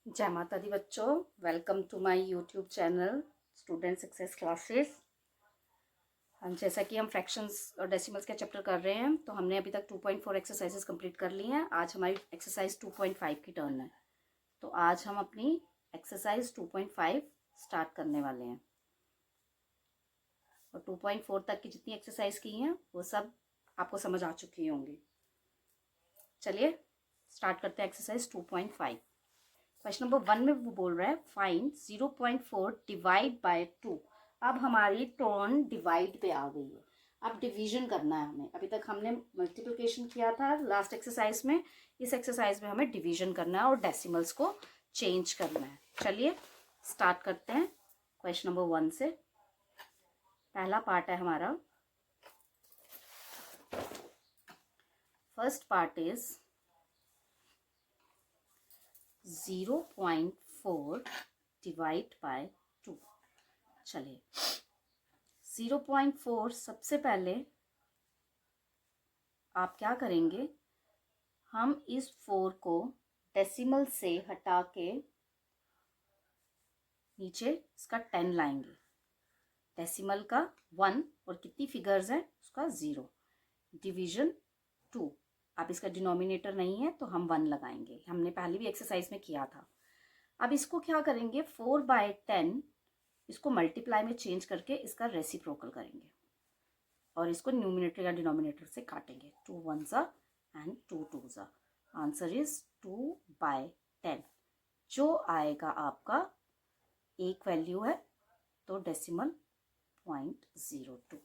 जय माता दी बच्चों, welcome to my YouTube channel student success classes. हम जैसा कि हम फ्रैक्शंस और डेसिमल्स के चैप्टर कर रहे हैं, तो हमने अभी तक 2.4 एक्सरसाइजेस कंप्लीट कर ली हैं। आज हमारी एक्सरसाइज 2.5 की टर्न है, तो आज हम अपनी एक्सरसाइज 2.5 स्टार्ट करने वाले हैं। और 2.4 तक की जितनी एक्सरसाइज की हैं वो सब आपको समझ आ चुकी होंगी। चलिए स्टार्ट करते हैं एक्सरसाइज 2.5। क्वेश्चन नंबर 1 में वो बोल रहा है फाइंड 0.4 डिवाइड बाय 2। अब हमारी टर्न डिवाइड पे आ गई है। अब डिवीजन करना है हमें। अभी तक हमने मल्टीप्लिकेशन किया था लास्ट एक्सरसाइज में। इस एक्सरसाइज में हमें डिवीजन करना है और डेसिमल्स को चेंज करना है। चलिए स्टार्ट करते हैं क्वेश्चन नंबर 1 से। पहला पार्ट है हमारा, first part is 0.4 divide by 2। चलिए 0.4 सबसे पहले आप क्या करेंगे, हम इस 4 को डेसिमल से हटा के नीचे इसका 10 लाएंगे। डेसिमल का 1 और कितनी फिगर्स हैं उसका 0। डिवीजन 2। अब इसका डिनोमिनेटर नहीं है तो हम 1 लगाएंगे। हमने पहले भी एक्सरसाइज में किया था। अब इसको क्या करेंगे, 4/10 इसको मल्टीप्लाई में चेंज करके इसका रेसिप्रोकल करेंगे और इसको न्यूमिनेटर या डिनोमिनेटर से काटेंगे। 2 1s and 2 2s। Answer is 2/10। जो आएगा आपका एक वैल्यू है तो decimal 0.02।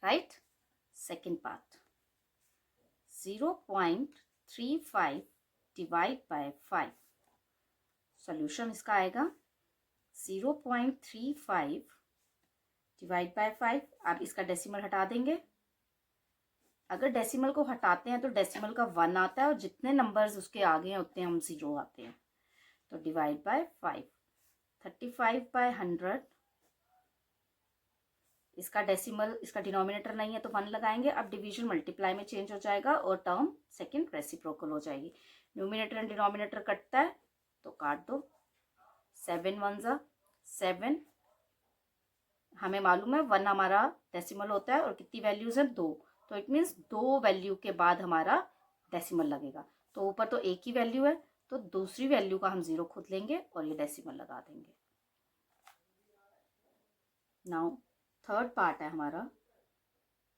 Right. Second part 0.35 divide by 5। Solution इसका आएगा 0.35 डिवाइड बाय 5। आप इसका डेसिमल हटा देंगे। अगर डेसिमल को हटाते हैं तो डेसिमल का 1 आता है और जितने नंबर्स उसके आगे हैं उतने हम 0 आते हैं। तो डिवाइड बाय 5। 35/100 इसका डेसिमल, इसका डिनोमिनेटर नहीं है तो 1 लगाएंगे। अब डिवीजन मल्टीप्लाई में चेंज हो जाएगा और टर्म सेकंड रेसिप्रोकल हो जाएगी। न्यूमिनेटर एंड डिनोमिनेटर कटता है तो काट दो। 7 1s 7। हमें मालूम है 1 हमारा डेसिमल होता है और कितनी वैल्यूज हैं 2, तो इट मीन्स 2 वैल्यू के बाद हमारा डेसिमल लगेगा। तो ऊपर तो एक ही वैल्यू है तो दूसरी वैल्यू का हम 0 खुद लेंगे और ये डेसिमल लगा देंगे। नाउ थर्ड पार्ट है हमारा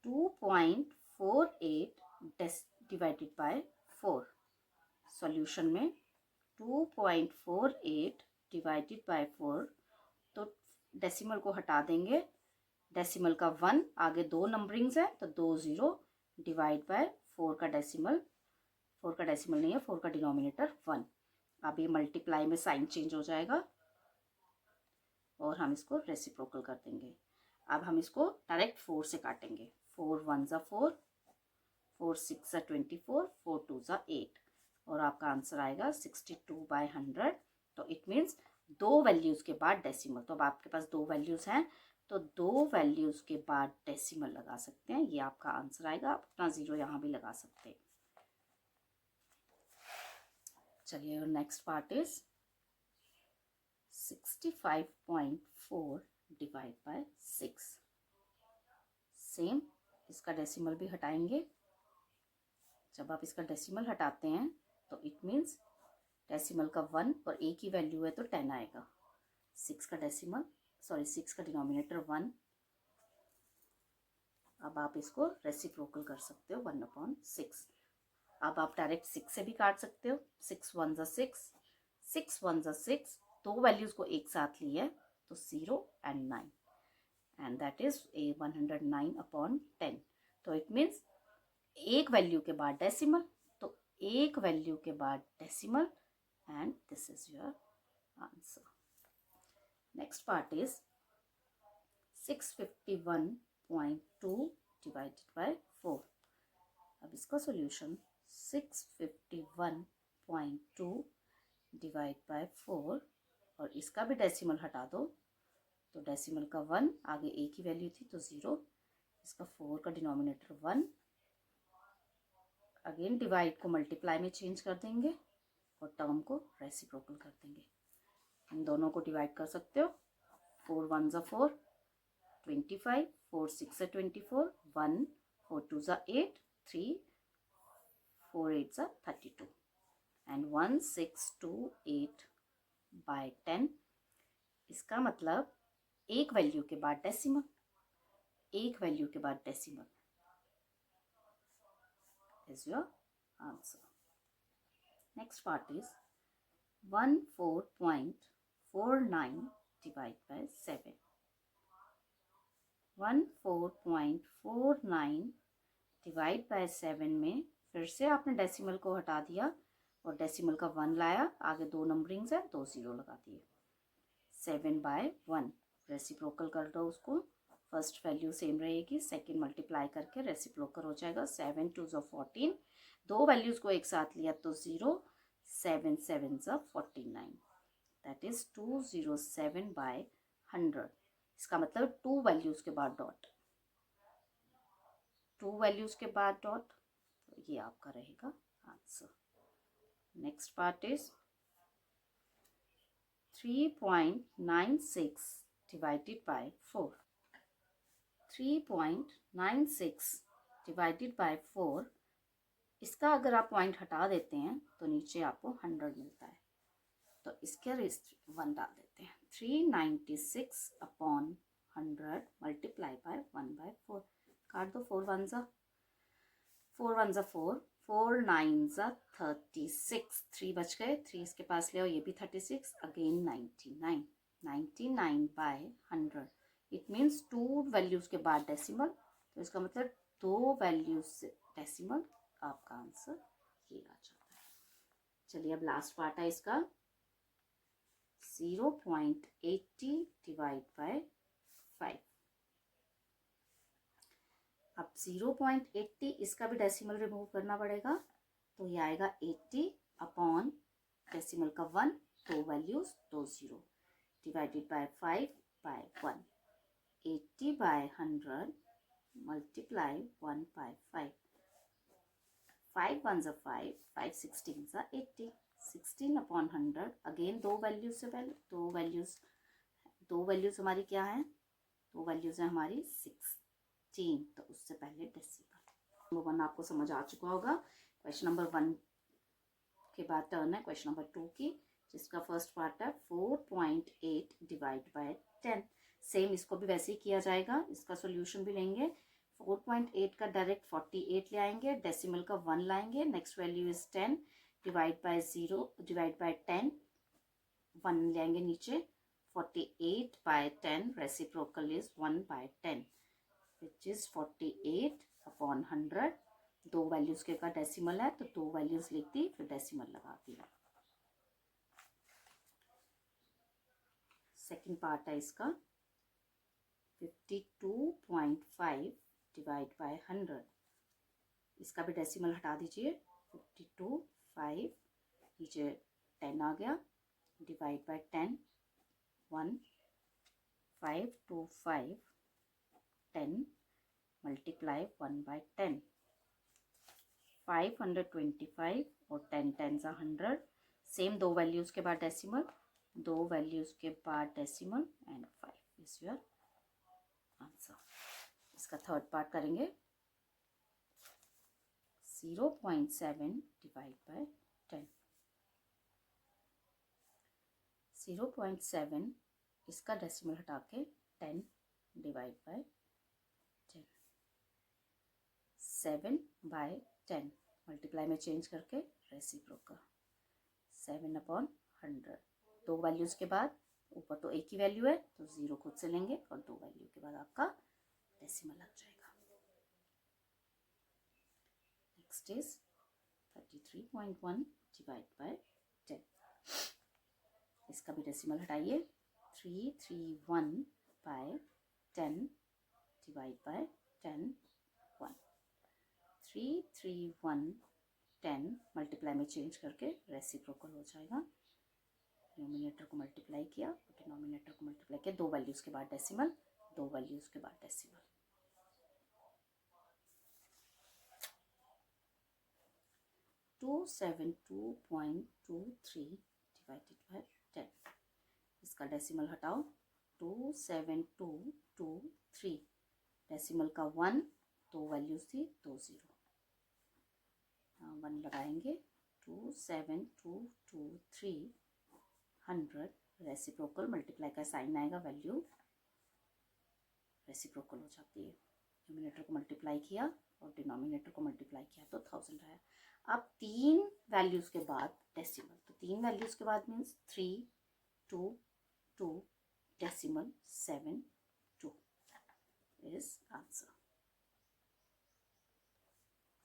2.48 डिवाइडेड बाय 4। सॉल्यूशन में 2.48 डिवाइडेड बाय 4, तो डेसिमल को हटा देंगे। डेसिमल का 1 आगे 2 नंबरिंग्स है तो 2 0 डिवाइड बाय 4 का डेसिमल, 4 का डेसिमल नहीं है, 4 का डिनोमिनेटर 1। अब ये मल्टीप्लाई में साइन चेंज हो जाएगा और हम इसको रेसिप्रोकल कर देंगे। अब हम इसको डायरेक्ट 4 से काटेंगे। 4 1s 4, 4 6 24, 4 2s 8 और आपका आंसर आएगा 62/100। तो इट मीन्स 2 वैल्यूज के बाद डेसिमल। तो अब आपके पास 2 वैल्यूज हैं तो 2 वैल्यूज के बाद डेसिमल लगा सकते हैं। ये आपका आंसर आएगा। आप अपना 0 यहाँ भी लगा सकते हैं। चलिए next part is 65.4 divide by 6। Same इसका डेसिमल भी हटाएंगे। जब आप इसका डेसिमल हटाते हैं तो इट मीन्स डेसिमल का 1 और एक ही वैल्यू है तो 10 आएगा। 6 का डेसिमल, सॉरी 6 का डिनोमिनेटर 1। अब आप इसको रेसिप्रोकल कर सकते हो 1/6। अब आप डायरेक्ट 6 से भी काट सकते हो। 6 1s 6, 6 1s 6, 2 वैल्यूज को एक साथ लिए तो 0 and 9 एंड दैट इज 109/10। तो इट मीन्स एक वैल्यू के बाद डेसिमल, तो एक वैल्यू के बाद decimal and this is your answer. Next part is 651.2 divided by 4। अब इसका सॉल्यूशन 651.2 डिवाइड बाय 4 और इसका भी डेसिमल हटा दो। तो डेसिमल का 1 आगे एक ही वैल्यू थी तो 0, इसका 4 का डिनोमिनेटर 1। अगेन डिवाइड को मल्टीप्लाई में चेंज कर देंगे और टर्म को रेसिप्रोकल कर देंगे। इन दोनों को डिवाइड कर सकते हो। 4 1 ज़ा 4 25, 4 6 24, 1 4 2 ज़ा 8, 3 4 8 ज़ा 32 एंड 1628 बाय 10। इसका मतलब एक वैल्यू के बाद डेसिमल, एक वैल्यू के बाद decimal is your answer. Next part is 14.49 divided by 7. 14.49 divide by 7 में फिर से आपने डेसिमल को हटा दिया और डेसिमल का 1 लाया, आगे 2 नंबरिंग्स है, 2 0 लगा दिए। 7 बाय 1 रेसिप्रोकल कर दो उसको, फर्स्ट वैल्यू सेम रहेगी, सेकंड मल्टीप्लाई करके रेसिप्रोकल हो जाएगा। 7 2 ज़ा 14, दो वैल्यूज को एक साथ लिया तो 0, 7 7 ज़ा 49, दैट इज 207 बाय 100। इसका मतलब 2 वैल्यूज के बाद डॉट, 2 वैल्यूज के बाद डॉट, तो ये आपका रहेगा answer. Next part is 3.96 divided by 4। 3.96 divided by 4, इसका अगर आप पॉइंट हटा देते हैं तो नीचे आपको 100 मिलता है, तो इसके रेस्ट 1 डाल देते हैं। 396 अपॉन 100 मल्टीप्लाई बाय 1 बाय 4, काट दो। 4 1 ज़ा 4 1 ज़ा 4, 4 9 ज़ा 36, 3 बच गए, 3 इसके पास ले आओ, ये भी 36, again 99, 99 by 100। It means 2 values के बाद डेसिमल, तो इसका मतलब 2 वैल्यूज से डेसिमल, आपका आंसर ये आ जाता है। चलिए अब लास्ट पार्ट है इसका 0.80 डिवाइड बाय 5। अब 0.80 इसका भी डेसिमल रिमूव करना पड़ेगा, तो ये आएगा 80 अपॉन डेसिमल का 1, 2 values 2 0 divided by 5 by 1। 80 by 100 multiply 1 by 5, 5 1 ज़ा 5, 5 16 ज़ा 80, 16 अपॉन 100, अगेन 2 वैल्यूज से पहले, 2 वैल्यूज हमारी क्या है, 2 वैल्यूज है हमारी 16, तो उससे पहले डेसिमल। नंबर 1 आपको समझ आ चुका होगा। क्वेश्चन नंबर 1 के बाद टर्न है क्वेश्चन नंबर 2 की, जिसका फर्स्ट पार्ट है 4.8 डिवाइड बाय 10। सेम इसको भी वैसे ही किया जाएगा, इसका सॉल्यूशन भी लेंगे। 4.8 का डायरेक्ट 48 ले आएंगे, डेसिमल का 1 लाएंगे, next value is 10 divide by 0 divide by 10, 1 ले आएंगे नीचे, 48 by 10 reciprocal is 1 by 10 which is 48 upon 100। 2 values के का डेसिमल है तो 2 वैल्यूज लिख दी, फिर डेसिमल लगा दी। सेकेंड पार्ट है इसका 52.5 डिवाइड बाय 100। इसका भी डेसिमल हटा दीजिए, 52 5 नीचे 10 आ गया, डिवाइड बाय 10, 1 5 2 5 10 मल्टीप्लाई 1 बाय 10, 525 और 10 10 ज़ा 100। सेम 2 वैल्यूज के बाद डेसिमल, 2 वैल्यूज के बाद decimal and 5 is your answer. इसका थर्ड पार्ट करेंगे 0.7 डिवाइड बाय 10। 0.7 इसका डेसिमल हटा के 10 डिवाइड बाय 10, 7 बाय 10 मल्टीप्लाई में चेंज करके रेसिप्रोकल, 7 अपॉन 100। 2 वैल्यूज के बाद ऊपर तो एक ही वैल्यू है तो 0 खुद से लेंगे और 2 वैल्यू के बाद आपका डेसिमल लग जाएगा। Next is 33.1 divide by 10। इसका भी डेसिमल हटाइए, 331 बाय 10 डिवाइड बाय 10 1, 331 10 मल्टीप्लाई में चेंज करके रेसिप्रोकल हो जाएगा। न्यूमिनेटर को मल्टीप्लाई किया, डिनोमिनेटर को मल्टीप्लाई किया, 2 वैल्यूज के बाद डेसिमल, 2 वैल्यूज के बाद डेसिमल। 272.23 divided by 10। इसका डेसिमल हटाओ, 27223, डेसिमल का 1, दो वैल्यूज थी, 2 0, 1 लगाएंगे, 27223 100, रेसिप्रोकल, मल्टीप्लाई का साइन आएगा, वैल्यू रेसिप्रोकल हो जाती है। न्यूमिनेटर को मल्टीप्लाई किया और डिनोमिनेटर को मल्टीप्लाई किया तो 1000 आया। अब 3 वैल्यूज के बाद डेसिमल, तो 3 वैल्यूज के बाद means 3 2 2 decimal 7 2 is answer.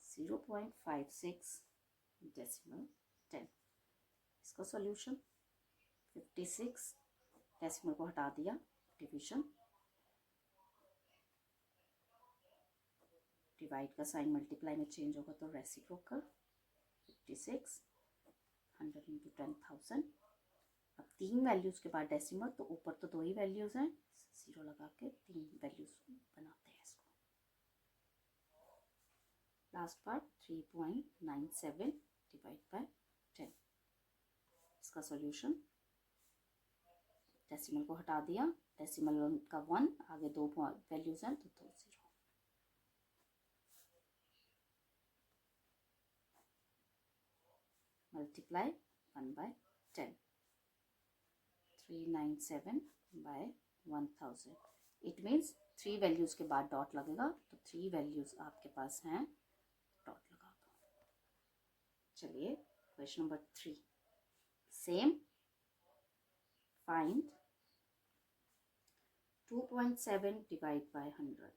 0.56 decimal 10। इसका सॉल्यूशन 56, डेसिमल को हटा दिया, डिवीजन, डिवाइड का साइन मल्टीप्लाई में चेंज होगा तो रेसिप्रोकल, 56 100 इंटू 10,000। अब 3 वैल्यूज के बाद डेसिमल, तो ऊपर तो 2 ही वैल्यूज हैं, 0 लगा के 3 वैल्यूज बनाते हैं इसको। Last part 3.97 divide by 10। इसका सॉल्यूशन, डेसिमल को हटा दिया, डेसिमल का 1, आगे 2 वैल्यूज हैं तो 2 0, multiply 1 by 10, 397 by 1000। It means 3 values के बाद डॉट लगेगा, तो 3 वैल्यूज आपके पास हैं, डॉट लगा दो। चलिए question number 3, same, find 2.7 divide by 100।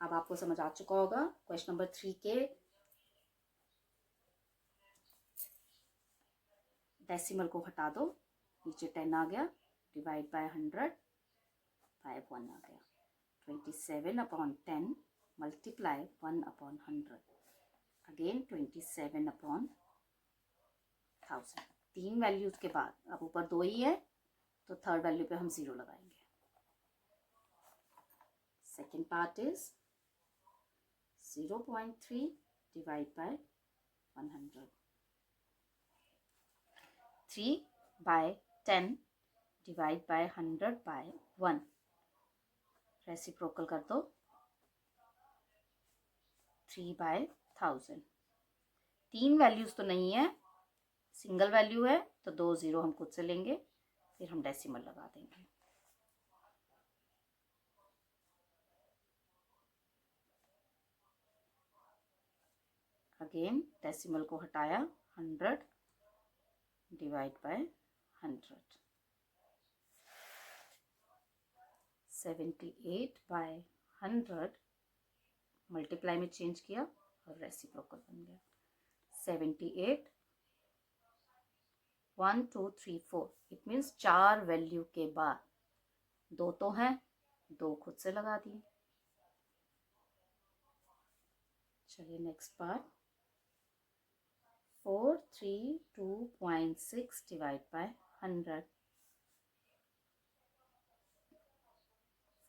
अब आपको समझ आ चुका होगा क्वेश्चन नंबर 3 के डेसिमल को हटा दो, नीचे 10 आ गया, डिवाइड बाय 100 बाय 1 आ गया, 27/10 मल्टीप्लाई 1/100, अगेन 27/1000। 3 वैल्यूज के बाद, अब ऊपर 2 ही है तो थर्ड वैल्यू पे हम 0 लगाएंगे। Second part is 0.3 divide by 100, 3 by 10 divide by 100 by 1, reciprocal कर दो, 3 बाय 1000। 3 वैल्यूज तो नहीं है, सिंगल वैल्यू है तो 2 0 हम खुद से लेंगे, फिर हम डेसिमल लगा देंगे। अगेन डेसिमल को हटाया, 100 डिवाइड बाय 100, 78 बाय 100 मल्टीप्लाई में चेंज किया और रेसिप्रोकल बन गया। 78 1 2 3 4, इट मीन्स 4 वैल्यू के बाद, 2 तो हैं, 2 खुद से लगा दिए। चलिए next part, 432.6 divide by 100,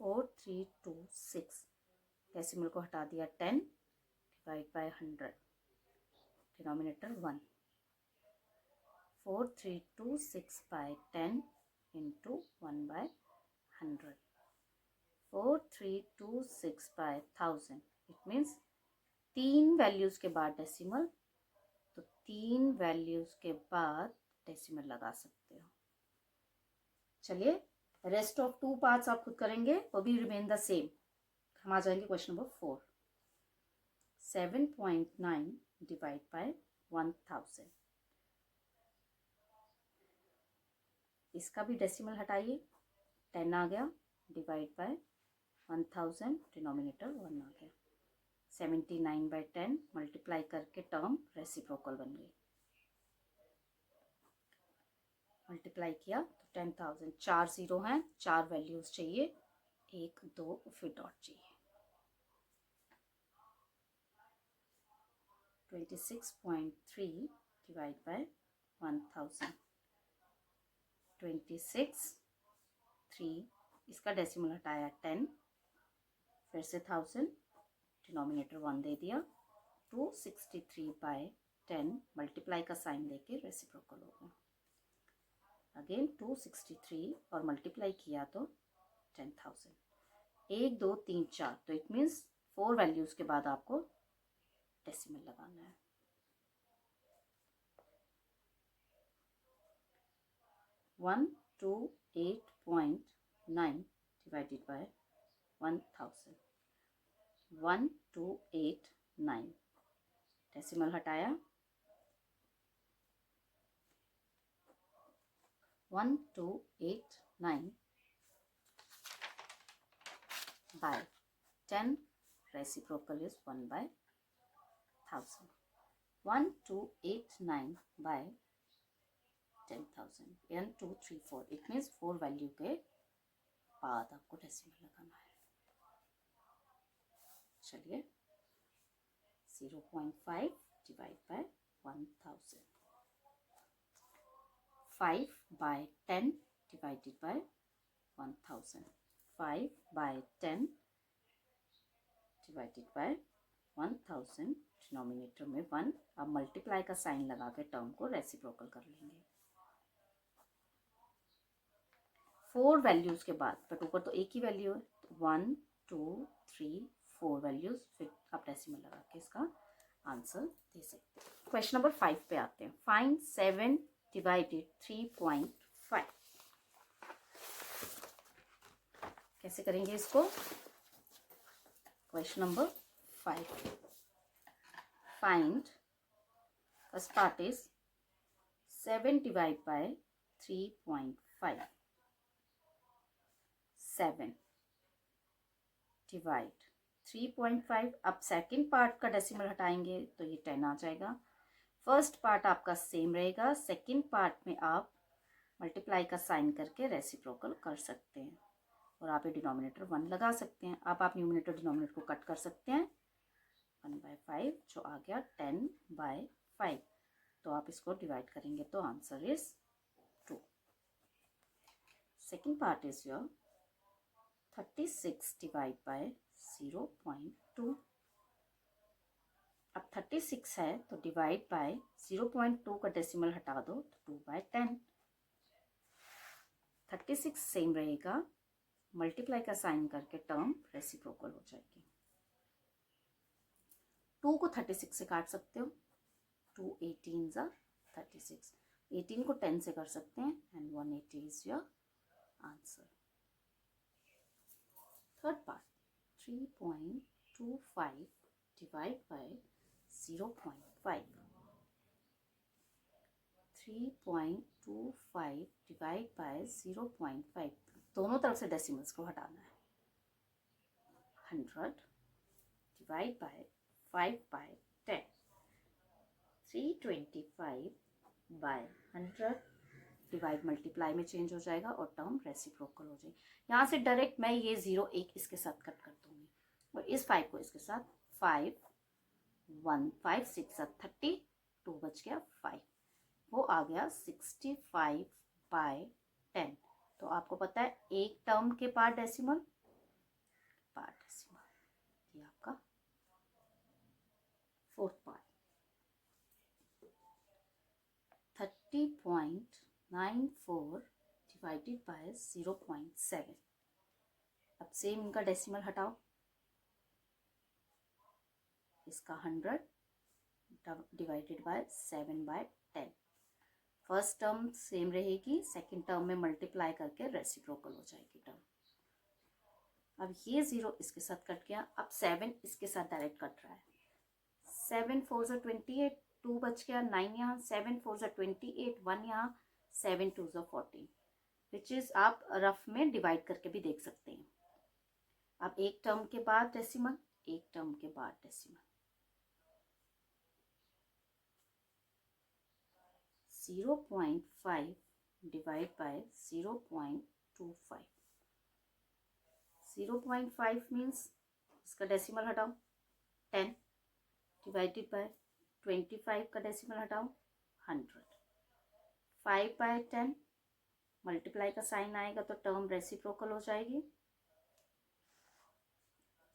4326, decimal को हटा दिया, 10 divide by 100, denominator 1, 4326 by 10 into 1 by 100, 4326 by 1000, it means 3 values के बाद डेसिमल, तो 3 वैल्यूज के बाद डेसिमल लगा सकते हो। चलिए रेस्ट ऑफ 2 पार्ट्स आप खुद करेंगे, वो भी रिमेन द सेम। हम आ जाएंगे क्वेश्चन नंबर 4, 7.9 डिवाइड बाय 1000। इसका भी डेसिमल हटाइए, 10 आ गया, डिवाइड बाय 1000, डिनोमिनेटर 1 आ गया, 79 बाय 10 मल्टीप्लाई करके टर्म रेसिप्रोकल बन गई, मल्टीप्लाई किया तो 10,000, 4 0 हैं, 4 वैल्यूज चाहिए, 1 2 फिर डॉट चाहिए। 26.3 डिवाइड बाय 1000, 26 3, इसका डेसिमल हटाया 10, फिर से 1000, डिनोमिनेटर 1 दे दिया, 263 बाय 10 मल्टीप्लाई का साइन लेके रेसिप्रोकल होगा। अगेन 263 और मल्टीप्लाई किया तो 10,000। 1 2 3 4, तो इट मीन्स 4 वैल्यूज के बाद आपको डेसिमल लगाना है। 128.9 डिवाइडेड बाय 1000। 1289 डेसिमल हटाया, 1289 by 10 reciprocal is 1 by 1000। 1289 by 10,000 1 2 3 4, it means 4 value के बाद आपको डेसिमल लगाना है। चलिए 0.5 divide by 1000। 5 by 10 divided by 1000। 5 by 10 divided by 1000, denominator में 1। अब मल्टीप्लाई का साइन लगा के टर्म को रेसिप्रोकल कर लेंगे। 4 वैल्यूज के बाद, बट ऊपर तो एक ही वैल्यू है, 1 2 3 4 वैल्यूज, फिर आप डेसिमल लगा के इसका आंसर दे सकते हैं। क्वेश्चन नंबर 5 पे आते हैं। Find 7 divided 3.5। कैसे करेंगे इसको? Question number 5, find, first part is 7 divide by 3.5। 7 divide 3.5। अब सेकेंड पार्ट का डेसिमल हटाएंगे तो ये 10 आ जाएगा। फर्स्ट पार्ट आपका सेम रहेगा, सेकेंड पार्ट में आप मल्टीप्लाई का साइन करके रेसिप्रोकल कर सकते हैं और आप ये डिनोमिनेटर 1 लगा सकते हैं। अब आप न्यूमिनेटर डिनोमिनेटर को कट कर सकते हैं। 1/5 जो आ गया 10/5, तो आप इसको डिवाइड करेंगे तो answer is 2। Second part is your 36 divide by 0.2। अब 36 है तो डिवाइड बाय 0.2 का डेसिमल हटा दो तो 2/10। 36 सेम रहेगा, मल्टीप्लाई का साइन करके टर्म रेसिप्रोकल हो जाएगी। 2 को 36 से काट सकते हो, 2 18 36। 18 को 10 से कर सकते हैं and 180 is your answer. Third part 3.25 divide by 0.5। 3.25 divide by 0.5, दोनों तरफ से डेसिमल्स को हटाना है। 100 divide by 5/10। 325 by 100 divide multiply में चेंज हो जाएगा और टर्म रेसिप्रोकल हो जाएगी। यहाँ से डायरेक्ट मैं ये 0 1 इसके साथ कट कर दूंगी और इस 5 को इसके साथ, 5 1 5 6 30, 2 बच गया 5, वो आ गया 65/10। तो आपको पता है एक टर्म के बाद डेसिमल, ये आपका फोर्थ पार्ट। 30.94 divided by 0.7। अब सेम इनका डेसिमल हटाओ, इसका 100 divided by 7/10। First term same रहेगी, सेकेंड टर्म में मल्टीप्लाई करके रेसिप्रोकल हो जाएगी टर्म। अब ये 0 इसके साथ कट गया, अब 7 इसके साथ डायरेक्ट कट रहा है। 7 4 28, 2 बच गया, 9 यहाँ, 7 4 28, 1 यहाँ, 7 2 14, विच इज आप रफ में डिवाइड करके भी देख सकते हैं। अब एक टर्म के बाद डेसिमल, एक टर्म के बाद डेसिमल। 0.5 divide by 0.25। 0.5 मीन्स इसका डेसिमल हटाओ, 10 डिवाइडेड बाय 25 का डेसिमल हटाओ, 100। 5/10 मल्टीप्लाई का साइन आएगा तो टर्म रेसिप्रोकल हो जाएगी।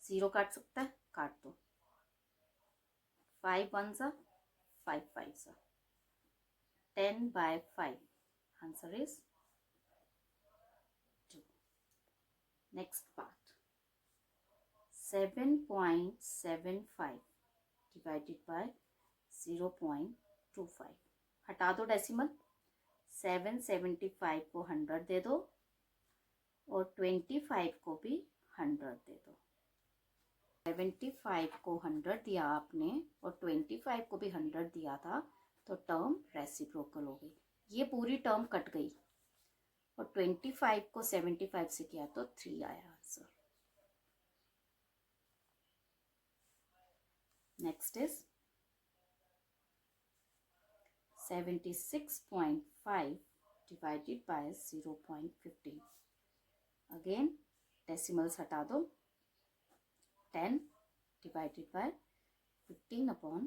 0 काट सकता है, काट दो। 5 1 5 5s are 10 by 5. Answer is 2. Next part. 7.75 divided by 0.25. हटा दो डेसिमल. 775 को 100 दे दो और 25 को भी 100 दे दो. 75 को 100 दिया आपने और 25 को भी 100 दिया था, तो टर्म रेसिप्रोकल हो गई. ये पूरी टर्म कट गई और 25 को 75 से किया तो 3 आया answer. Next is 76.5 divided by 0.15. Again decimals हटा दो. 10 divided by 15 upon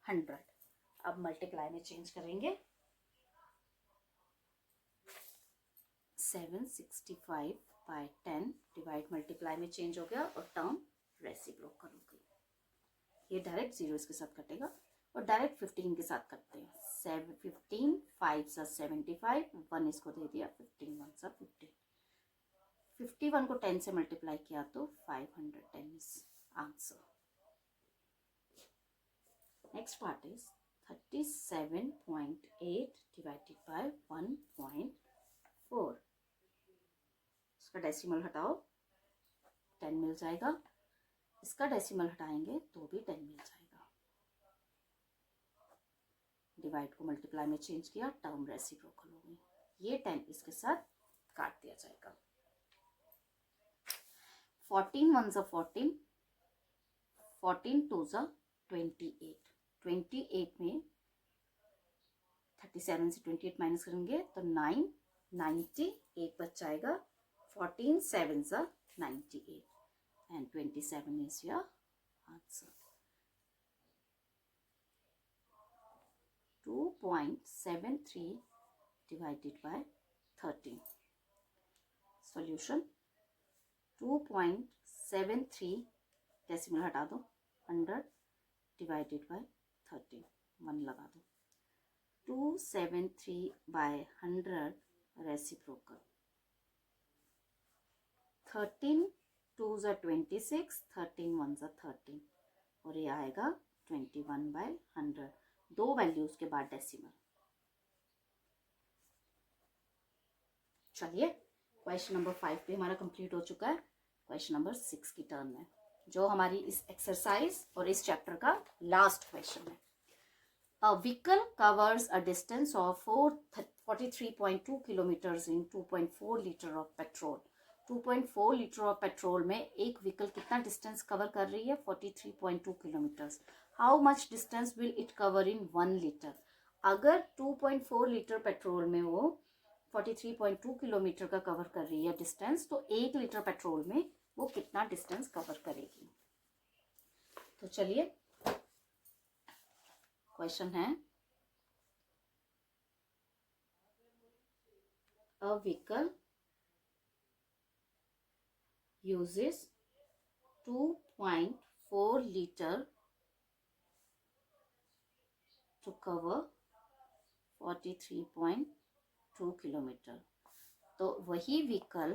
100. अब मल्टीप्लाई में चेंज करेंगे. 765 by 10 डिवाइड मल्टीप्लाई में चेंज हो गया और टर्म रेसिप्रोकल हो गई. ये डायरेक्ट 0 इसके साथ कटेगा और डायरेक्ट 15 के साथ करते हैं. 15 5 सा 75, 1 इसको दे दिया, 15 1 सा 15. 51 को 10 से मल्टीप्लाई किया तो 510 is answer. Next part is 37.8 divided by 1.4. इसका डेसिमल हटाओ, 10 मिल जाएगा. इसका डेसिमल हटाएंगे तो भी 10 मिल जाएगा. डिवाइड को मल्टीप्लाई में चेंज किया, टर्म रेसिप्रोकल हो गई. ये 10 इसके साथ काट दिया जाएगा. 14 1 सा 14, 14 2 सा 28. 28 में 37 से 28 माइनस करेंगे तो 9 90, एक बच जाएगा. 14 7 सा 98 and 27 is your answer. 2.73 divided by 13. Solution. 2.73 decimal हटा दो, 100 डिवाइडेड बाय 13, 1 लगा दो. 273 by 100 reciprocal. 13 2s are 26, 13 1s are 13 और ये आएगा 21 by 100. 2 वैल्यूज के बाद डेसिमल. चलिए क्वेश्चन नंबर 5 भी हमारा कंप्लीट हो चुका है. क्वेश्चन नंबर 6 की टर्न है, जो हमारी इस एक्सरसाइज और इस चैप्टर का लास्ट क्वेश्चन है. A vehicle covers a distance of 43.2 kilometres in 2.4 litre of petrol. 2.4 litre of petrol में एक व्हीकल कितना डिस्टेंस कवर कर रही है? 43.2 kilometres. How much distance will it cover in 1 litre? अगर 2.4 लीटर पेट्रोल में वो 43.2 किलोमीटर का कवर कर रही है डिस्टेंस, तो 1 लीटर पेट्रोल में वो कितना डिस्टेंस कवर करेगी? तो चलिए क्वेश्चन है, a vehicle uses 2.4 liter to cover 43.2 kilometre. तो वही vehicle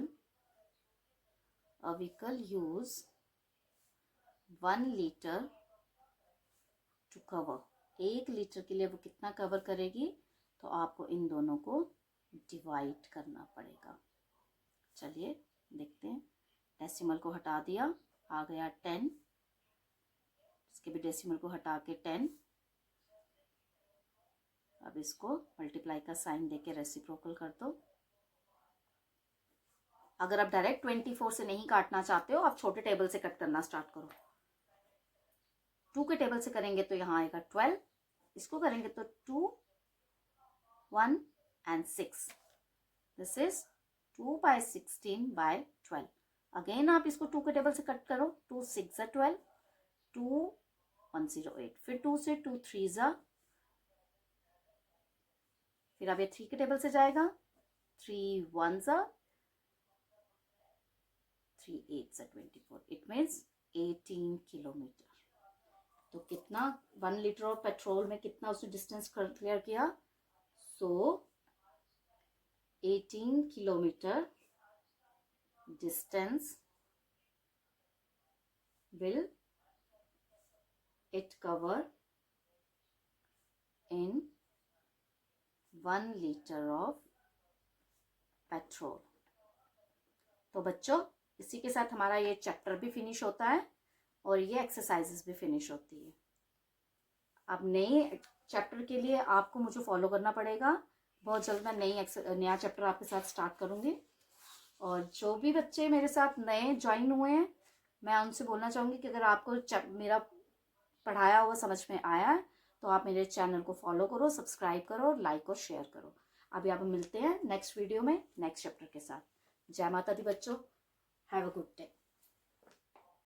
use 1 litre to cover. 1 litre के लिए वो कितना कवर करेगी? तो आपको इन दोनों को डिवाइड करना पड़ेगा. चलिए देखते हैं. डेसिमल को हटा दिया, आ गया 10. इसके भी डेसिमल को हटा के 10. अब इसको मल्टीप्लाई का साइन देके रेसिप्रोकल कर दो. अगर आप डायरेक्ट 24 से नहीं काटना चाहते हो, आप छोटे टेबल से कट करना स्टार्ट करो. 2 के टेबल से करेंगे तो यहाँ आएगा 12. इसको करेंगे तो 2 1 and 6. This is 2 by 16 by 12. Again आप इसको 2 के टेबल से कट करो. 2 6 are 12, 2 108. फिर 2 से 2 3 are, फिर अब ये 3 के टेबल से जाएगा. 3 1s are, 3 8s are 24. It means 18 kilometre. तो कितना 1 लीटर ऑफ पेट्रोल में कितना उसने डिस्टेंस क्लियर किया, सो 18 kilometre distance will it cover in 1 liter of petrol. तो बच्चों इसी के साथ हमारा ये चैप्टर भी फिनिश होता है और ये एक्सरसाइजेस भी फिनिश होती है। अब नए चैप्टर के लिए आपको मुझे फॉलो करना पड़ेगा। बहुत जल्द मैं नया चैप्टर आपके साथ स्टार्ट करूँगी। और जो भी बच्चे मेरे साथ नए ज्वाइन हुए हैं, मैं उनसे बोलना चाहूँगी कि अगर आपको मेरा पढ़ाया हुआ समझ में आया है तो आप मेरे चैनल को फॉलो करो, सब्सक्राइब करो, लाइक और शेयर करो। अभी आप मिलते हैं नेक्स्ट वीडियो में नेक्स्ट चैप्टर के साथ। जय माता दी बच्चों, हैव अ गुड डे।